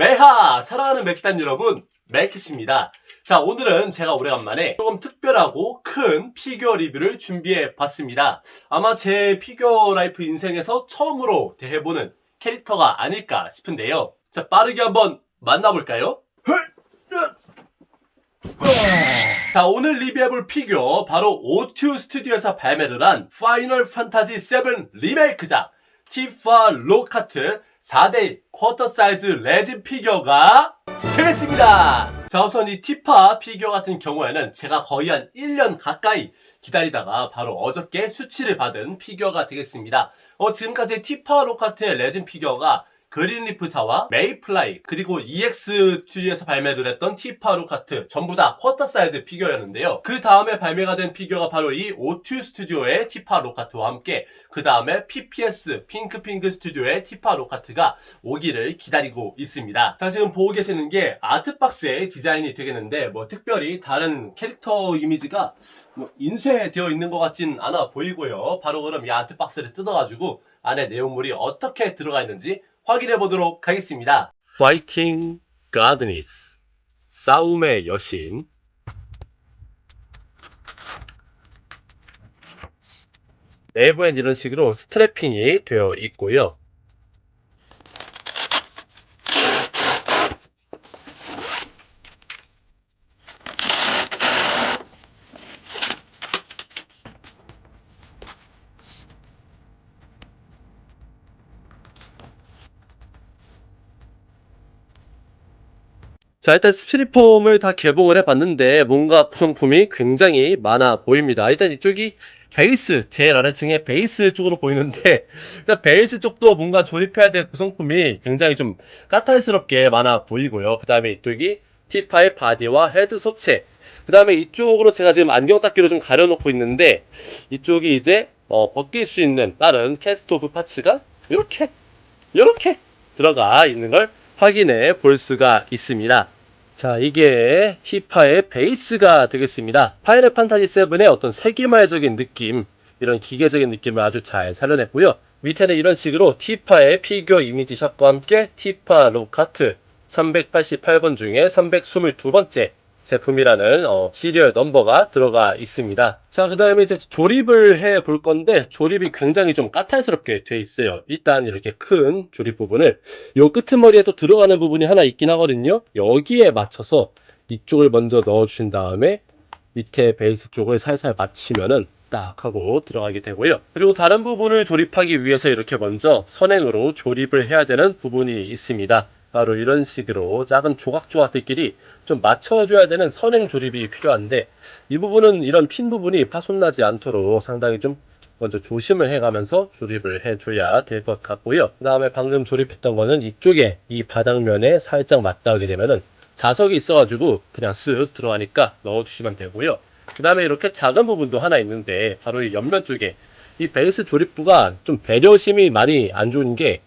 매하! 사랑하는 맥단 여러분, 맥키스입니다. 자, 오늘은 제가 오래간만에 조금 특별하고 큰 피규어 리뷰를 준비해 봤습니다. 아마 제 피규어 라이프 인생에서 처음으로 대해보는 캐릭터가 아닐까 싶은데요. 자, 빠르게 한번 만나볼까요? 자, 오늘 리뷰해볼 피규어 바로 O2 스튜디오에서 발매를 한 파이널 판타지 7 리메이크작 티파 로카트 4대1 쿼터 사이즈 레진 피규어가 되겠습니다. 자, 우선 이 티파 피규어 같은 경우에는 제가 거의 한 1년 가까이 기다리다가 바로 어저께 수치를 받은 피규어가 되겠습니다. 지금까지 티파 로카트의 레진 피규어가 그린리프사와 메이플라이 그리고 EX 스튜디오에서 발매를 했던 티파 로카트 전부 다 쿼터 사이즈 피규어였는데요. 그 다음에 발매가 된 피규어가 바로 이 O2 스튜디오의 티파 로카트와 함께 그 다음에 PPS 핑크핑크 스튜디오의 티파 로카트가 오기를 기다리고 있습니다. 자, 지금 보고 계시는 게 아트박스의 디자인이 되겠는데 특별히 다른 캐릭터 이미지가 인쇄되어 있는 것 같진 않아 보이고요. 바로 그럼 이 아트박스를 뜯어가지고 안에 내용물이 어떻게 들어가 있는지 확인해 보도록 하겠습니다. 파이팅 가드니스 싸움의 여신. 내부엔 이런 식으로 스트래핑이 되어 있고요. 자, 일단 스피릿폼을 다 개봉을 해봤는데 뭔가 구성품이 굉장히 많아 보입니다. 일단 이쪽이 베이스, 제일 아래층에 베이스 쪽으로 보이는데 일단 베이스 쪽도 뭔가 조립해야 될 구성품이 굉장히 좀 까탈스럽게 많아 보이고요. 그 다음에 이쪽이 T5 바디와 헤드 소체, 그 다음에 이쪽으로 제가 지금 안경 닦기로 좀 가려놓고 있는데 이쪽이 이제 벗길 수 있는 다른 캐스트 오브 파츠가 이렇게 들어가 있는 걸 확인해 볼 수가 있습니다. 자, 이게 히파의 베이스가 되겠습니다. 파이널 판타지 7의 어떤 세기말적인 느낌, 이런 기계적인 느낌을 아주 잘 살려냈고요. 밑에는 이런 식으로 티파의 피규어 이미지샷과 함께 티파 로카트 388번 중에 322번째 제품이라는 시리얼 넘버가 들어가 있습니다. 자, 그 다음에 이제 조립을 해 볼 건데 조립이 굉장히 좀 까탈스럽게 돼 있어요. 일단 이렇게 큰 조립 부분을 요 끄트머리에 또 들어가는 부분이 하나 있긴 하거든요. 여기에 맞춰서 이쪽을 먼저 넣어 주신 다음에 밑에 베이스 쪽을 살살 맞추면은 딱 하고 들어가게 되고요. 그리고 다른 부분을 조립하기 위해서 이렇게 먼저 선행으로 조립을 해야 되는 부분이 있습니다. 바로 이런 식으로 작은 조각조각들끼리 좀 맞춰줘야 되는 선행 조립이 필요한데 이 부분은 이런 핀 부분이 파손나지 않도록 상당히 좀 먼저 조심을 해가면서 조립을 해줘야 될 것 같고요. 그 다음에 방금 조립했던 거는 이쪽에 이 바닥면에 살짝 맞닿게 되면은 자석이 있어가지고 그냥 쓱 들어가니까 넣어주시면 되고요. 그 다음에 이렇게 작은 부분도 하나 있는데 바로 이 옆면 쪽에 이 베이스 조립부가 좀 배려심이 많이 안 좋은 게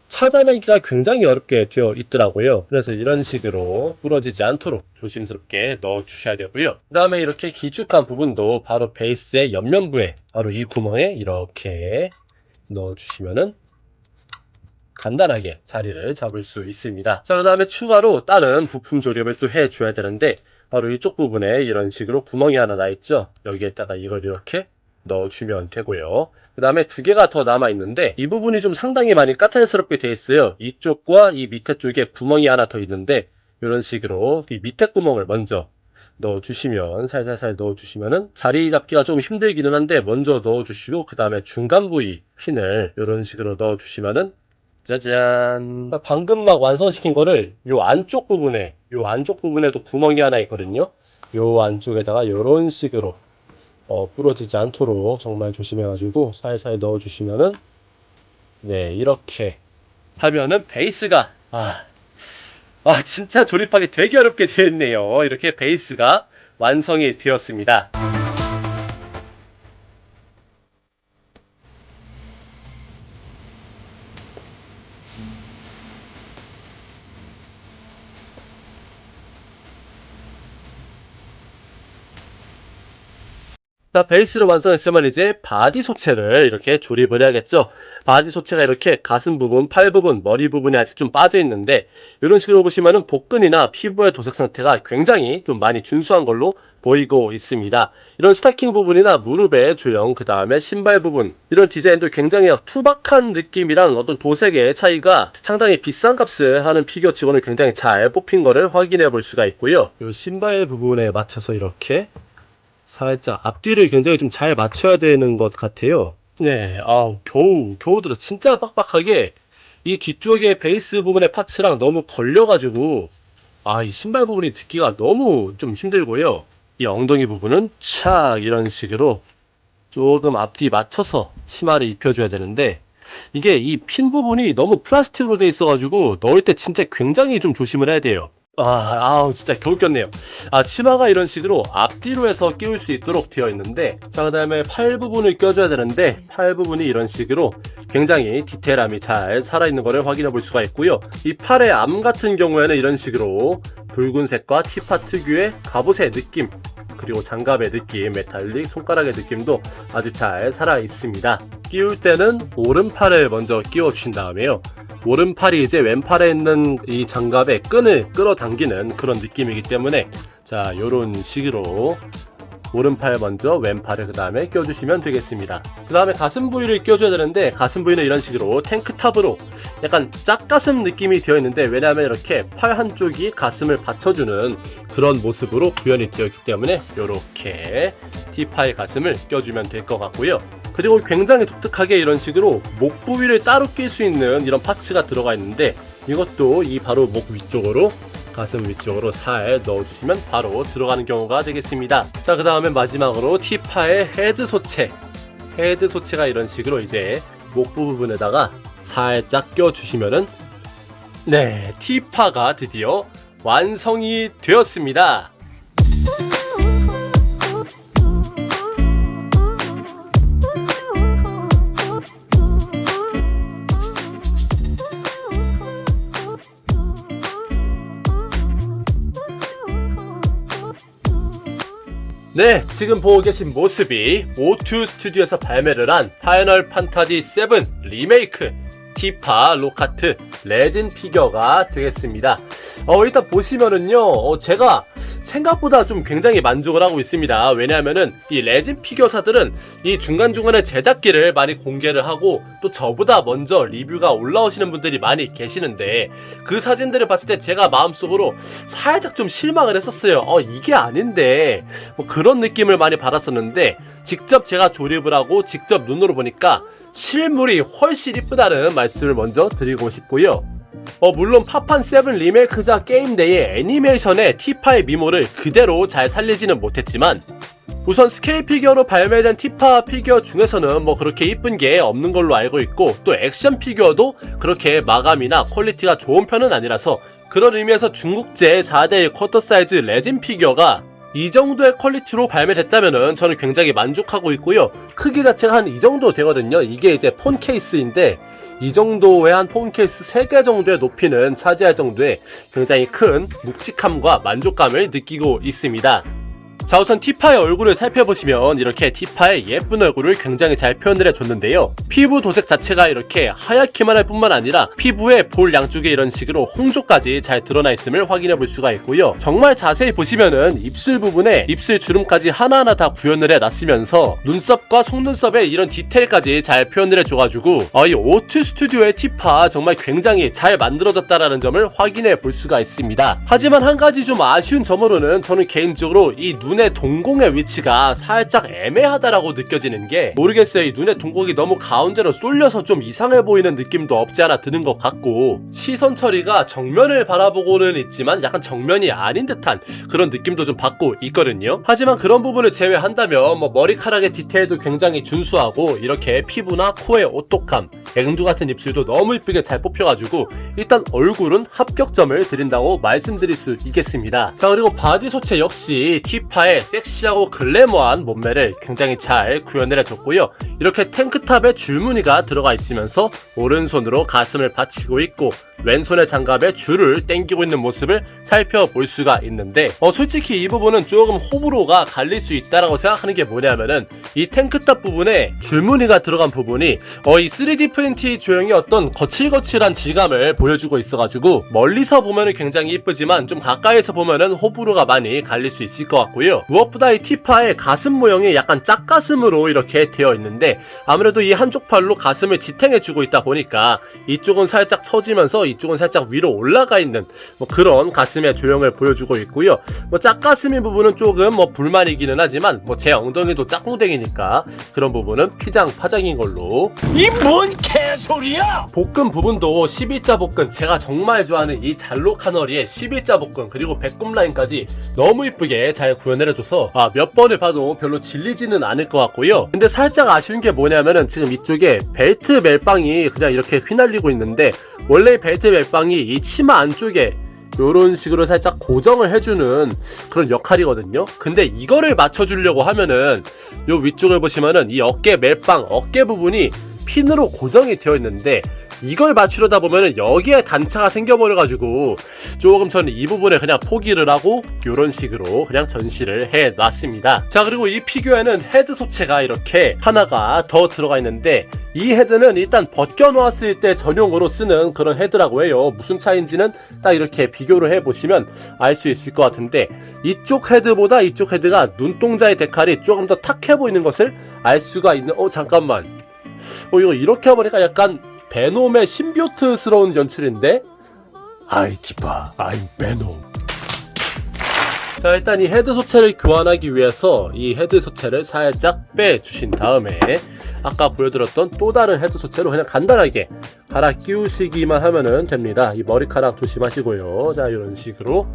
찾아내기가 굉장히 어렵게 되어 있더라고요. 그래서 이런 식으로 부러지지 않도록 조심스럽게 넣어 주셔야 되고요. 그 다음에 이렇게 길쭉한 부분도 바로 베이스의 옆면부에 바로 이 구멍에 이렇게 넣어 주시면은 간단하게 자리를 잡을 수 있습니다. 자, 그 다음에 추가로 다른 부품 조립을 또 해줘야 되는데 바로 이쪽 부분에 이런 식으로 구멍이 하나 나 있죠. 여기에다가 이걸 이렇게 넣어주면 되고요. 그 다음에 두 개가 더 남아 있는데 이 부분이 좀 상당히 많이 까탈스럽게 되어 있어요. 이쪽과 이 밑에 쪽에 구멍이 하나 더 있는데 이런 식으로 이 밑에 구멍을 먼저 넣어주시면 살살살 넣어주시면은 자리 잡기가 좀 힘들기는 한데 먼저 넣어주시고 그 다음에 중간 부위 핀을 이런 식으로 넣어주시면은 짜잔. 방금 막 완성시킨 거를 요 안쪽 부분에도 구멍이 하나 있거든요. 요 안쪽에다가 이런 식으로 부러지지 않도록 정말 조심해가지고 살살 넣어주시면은 네, 이렇게 하면은 베이스가 진짜 조립하기 되게 어렵게 되었네요. 이렇게 베이스가 완성이 되었습니다. 자, 베이스를 완성했으면 이제 바디 소체를 이렇게 조립을 해야겠죠. 바디 소체가 이렇게 가슴 부분, 팔 부분, 머리 부분이 아직 좀 빠져 있는데, 이런 식으로 보시면은 복근이나 피부의 도색 상태가 굉장히 좀 많이 준수한 걸로 보이고 있습니다. 이런 스타킹 부분이나 무릎의 조형, 그 다음에 신발 부분, 이런 디자인도 굉장히 투박한 느낌이랑 어떤 도색의 차이가 상당히 비싼 값을 하는 피규어 치고는 굉장히 잘 뽑힌 거를 확인해 볼 수가 있고요. 이 신발 부분에 맞춰서 이렇게 살짝 앞뒤를 굉장히 좀 잘 맞춰야 되는 것 같아요. 네, 겨우 들어. 진짜 빡빡하게 이 뒤쪽에 베이스 부분의 파츠랑 너무 걸려가지고, 이 신발 부분이 듣기가 너무 좀 힘들고요. 이 엉덩이 부분은 착 이런 식으로 조금 앞뒤 맞춰서 치마를 입혀줘야 되는데, 이게 이 핀 부분이 너무 플라스틱으로 돼 있어가지고 넣을 때 진짜 굉장히 좀 조심을 해야 돼요. 진짜 겨우 꼈네요. 치마가 이런 식으로 앞뒤로 해서 끼울 수 있도록 되어 있는데, 자, 그 다음에 팔 부분을 껴줘야 되는데, 팔 부분이 이런 식으로 굉장히 디테일함이 잘 살아있는 것을 확인해 볼 수가 있고요. 이 팔의 암 같은 경우에는 이런 식으로 붉은색과 티파 특유의 갑옷의 느낌, 그리고 장갑의 느낌, 메탈릭 손가락의 느낌도 아주 잘 살아 있습니다. 끼울 때는 오른팔을 먼저 끼워 주신 다음에요, 오른팔이 이제 왼팔에 있는 이 장갑의 끈을 끌어당기는 그런 느낌이기 때문에, 자, 요런 식으로 오른팔 먼저, 왼팔을 그 다음에 껴주시면 되겠습니다. 그 다음에 가슴 부위를 껴줘야 되는데, 가슴 부위는 이런 식으로 탱크탑으로 약간 짝가슴 느낌이 되어 있는데, 왜냐하면 이렇게 팔 한쪽이 가슴을 받쳐주는 그런 모습으로 구현이 되어 있기 때문에 요렇게 T-파의 가슴을 껴주면 될 것 같고요. 그리고 굉장히 독특하게 이런 식으로 목 부위를 따로 낄 수 있는 이런 파츠가 들어가 있는데, 이것도 이 바로 목 위쪽으로, 가슴 위쪽으로 살 넣어주시면 바로 들어가는 경우가 되겠습니다. 자, 그 다음에 마지막으로 T-파의 헤드 소체. 헤드 소체가 이런 식으로 이제 목 부분에다가 살짝 껴주시면은, 네, T-파가 드디어 완성이 되었습니다. 네, 지금 보고 계신 모습이 O2 스튜디오에서 발매를 한 파이널 판타지 7 리메이크 T-파 로카트 레진 피규어가 되겠습니다. 일단 보시면은요, 제가 생각보다 좀 굉장히 만족을 하고 있습니다. 왜냐하면은 이 레진 피규어사들은 이 중간중간에 제작기를 많이 공개를 하고, 또 저보다 먼저 리뷰가 올라오시는 분들이 많이 계시는데, 그 사진들을 봤을 때 제가 마음속으로 살짝 좀 실망을 했었어요. 이게 아닌데, 뭐 그런 느낌을 많이 받았었는데, 직접 제가 조립을 하고 직접 눈으로 보니까 실물이 훨씬 이쁘다는 말씀을 먼저 드리고 싶고요. 물론 파판 7 리메이크자 게임 내의 애니메이션의 T-파의 미모를 그대로 잘 살리지는 못했지만, 우선 스케일 피규어로 발매된 T-파 피규어 중에서는 뭐 그렇게 이쁜 게 없는 걸로 알고 있고, 또 액션 피규어도 그렇게 마감이나 퀄리티가 좋은 편은 아니라서, 그런 의미에서 중국제 4대1 쿼터 사이즈 레진 피규어가 이 정도의 퀄리티로 발매됐다면은 저는 굉장히 만족하고 있고요. 크기 자체가 한 이 정도 되거든요. 이게 이제 폰 케이스인데, 이 정도의 한 폰 케이스 3개 정도의 높이는 차지할 정도의 굉장히 큰 묵직함과 만족감을 느끼고 있습니다. 자, 우선 T-파의 얼굴을 살펴보시면 이렇게 T-파의 예쁜 얼굴을 굉장히 잘 표현을 해줬는데요. 피부 도색 자체가 이렇게 하얗기만 할 뿐만 아니라 피부의 볼 양쪽에 이런 식으로 홍조까지 잘 드러나 있음을 확인해 볼 수가 있고요. 정말 자세히 보시면은 입술 부분에 입술 주름까지 하나하나 다 구현을 해놨으면서 눈썹과 속눈썹에 이런 디테일까지 잘 표현을 해줘가지고, 이 O2 스튜디오의 T-파 정말 굉장히 잘 만들어졌다라는 점을 확인해 볼 수가 있습니다. 하지만 한 가지 좀 아쉬운 점으로는, 저는 개인적으로 이 눈의 동공의 위치가 살짝 애매하다라고 느껴지는 게, 모르겠어요. 이 눈의 동공이 너무 가운데로 쏠려서 좀 이상해 보이는 느낌도 없지 않아 드는 것 같고, 시선 처리가 정면을 바라보고는 있지만 약간 정면이 아닌 듯한 그런 느낌도 좀 받고 있거든요. 하지만 그런 부분을 제외한다면 뭐 머리카락의 디테일도 굉장히 준수하고, 이렇게 피부나 코의 오똑함, 앵두 같은 입술도 너무 이쁘게 잘 뽑혀가지고 일단 얼굴은 합격점을 드린다고 말씀드릴 수 있겠습니다. 자, 그리고 바디 소체 역시 T-파의 섹시하고 글래머한 몸매를 굉장히 잘 구현을 해줬고요. 이렇게 탱크탑에 줄무늬가 들어가 있으면서 오른손으로 가슴을 받치고 있고, 왼손의 장갑에 줄을 당기고 있는 모습을 살펴볼 수가 있는데 솔직히 이 부분은 조금 호불호가 갈릴 수 있다라고 생각하는 게 뭐냐면은 이 탱크탑 부분에 줄무늬가 들어간 부분이 이 3D 프린티 조형이 어떤 거칠거칠한 질감을 보여주고 있어가지고 멀리서 보면은 굉장히 이쁘지만 좀 가까이서 보면은 호불호가 많이 갈릴 수 있을 것 같고요. 무엇보다 이 티파의 가슴 모형이 약간 짝가슴으로 이렇게 되어 있는데 아무래도 이 한쪽 팔로 가슴을 지탱해주고 있다 보니까 이쪽은 살짝 처지면서 이쪽은 살짝 위로 올라가 있는 그런 가슴의 조형을 보여주고 있고요. 짝가슴인 부분은 조금 불만이기는 하지만 제 엉덩이도 짝꿍댕이니까 그런 부분은 피장파장인 걸로. 이 뭔 개소리야! 복근 부분도 11자 복근, 제가 정말 좋아하는 이 잘로 카너리의 11자 복근 그리고 배꼽 라인까지 너무 이쁘게 잘 구현해줘서 몇 번을 봐도 별로 질리지는 않을 것 같고요. 근데 살짝 아쉬운 게 뭐냐면은 지금 이쪽에 벨트 멜빵이 그냥 이렇게 휘날리고 있는데 원래 벨트 멜빵이 이 치마 안쪽에 요런 식으로 살짝 고정을 해주는 그런 역할이거든요. 근데 이거를 맞춰주려고 하면은 요 위쪽을 보시면은 이 어깨 멜빵, 어깨 부분이 핀으로 고정이 되어 있는데 이걸 맞추려다 보면은 여기에 단차가 생겨버려가지고 조금 저는 이 부분에 그냥 포기를 하고 요런 식으로 그냥 전시를 해놨습니다. 자, 그리고 이 피규어에는 헤드 소체가 이렇게 하나가 더 들어가 있는데 이 헤드는 일단 벗겨놓았을 때 전용으로 쓰는 그런 헤드라고 해요. 무슨 차이인지는 딱 이렇게 비교를 해보시면 알 수 있을 것 같은데 이쪽 헤드보다 이쪽 헤드가 눈동자의 데칼이 조금 더 탁해 보이는 것을 알 수가 있는 잠깐만 이거 이렇게 해보니까 약간 베놈의 심비오트스러운 연출인데? 아이 티파, I'm 베놈. 자, 일단 이 헤드 소체를 교환하기 위해서 이 헤드 소체를 살짝 빼주신 다음에 아까 보여드렸던 또 다른 헤드 소체로 그냥 간단하게 갈아 끼우시기만 하면은 됩니다. 이 머리카락 조심하시고요. 자, 이런 식으로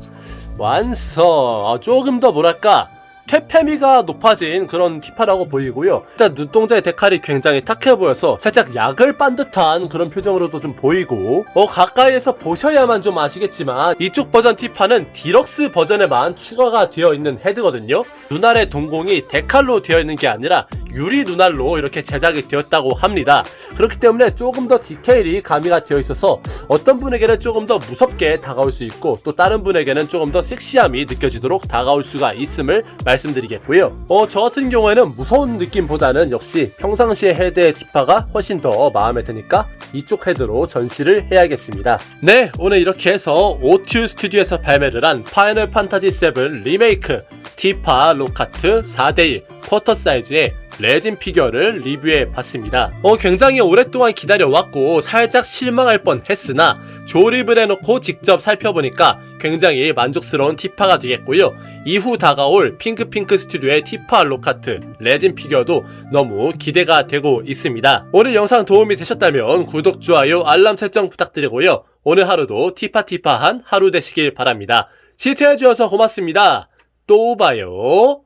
완성. 조금 더 뭐랄까 퇴폐미가 높아진 그런 티파라고 보이고요. 일단 눈동자의 데칼이 굉장히 탁해 보여서 살짝 약을 빤 듯한 그런 표정으로도 좀 보이고 가까이에서 보셔야만 좀 아시겠지만 이쪽 버전 티파는 디럭스 버전에만 추가가 되어 있는 헤드거든요. 눈알의 동공이 데칼로 되어 있는 게 아니라 유리 눈알로 이렇게 제작이 되었다고 합니다. 그렇기 때문에 조금 더 디테일이 가미가 되어 있어서 어떤 분에게는 조금 더 무섭게 다가올 수 있고 또 다른 분에게는 조금 더 섹시함이 느껴지도록 다가올 수가 있음을 말씀드리겠고요. 저 같은 경우에는 무서운 느낌보다는 역시 평상시의 헤드의 티파가 훨씬 더 마음에 드니까 이쪽 헤드로 전시를 해야겠습니다. 네, 오늘 이렇게 해서 오튜 스튜디오에서 발매를 한 파이널 판타지 7 리메이크 티파 로카트 4대1 쿼터 사이즈의 레진 피규어를 리뷰해 봤습니다. 굉장히 오랫동안 기다려왔고 살짝 실망할 뻔 했으나 조립을 해놓고 직접 살펴보니까 굉장히 만족스러운 티파가 되겠고요. 이후 다가올 핑크핑크 스튜디오의 티파 로카트 레진 피규어도 너무 기대가 되고 있습니다. 오늘 영상 도움이 되셨다면 구독, 좋아요, 알람 설정 부탁드리고요. 오늘 하루도 티파티파한 하루 되시길 바랍니다. 시청해주셔서 고맙습니다. 또 봐요.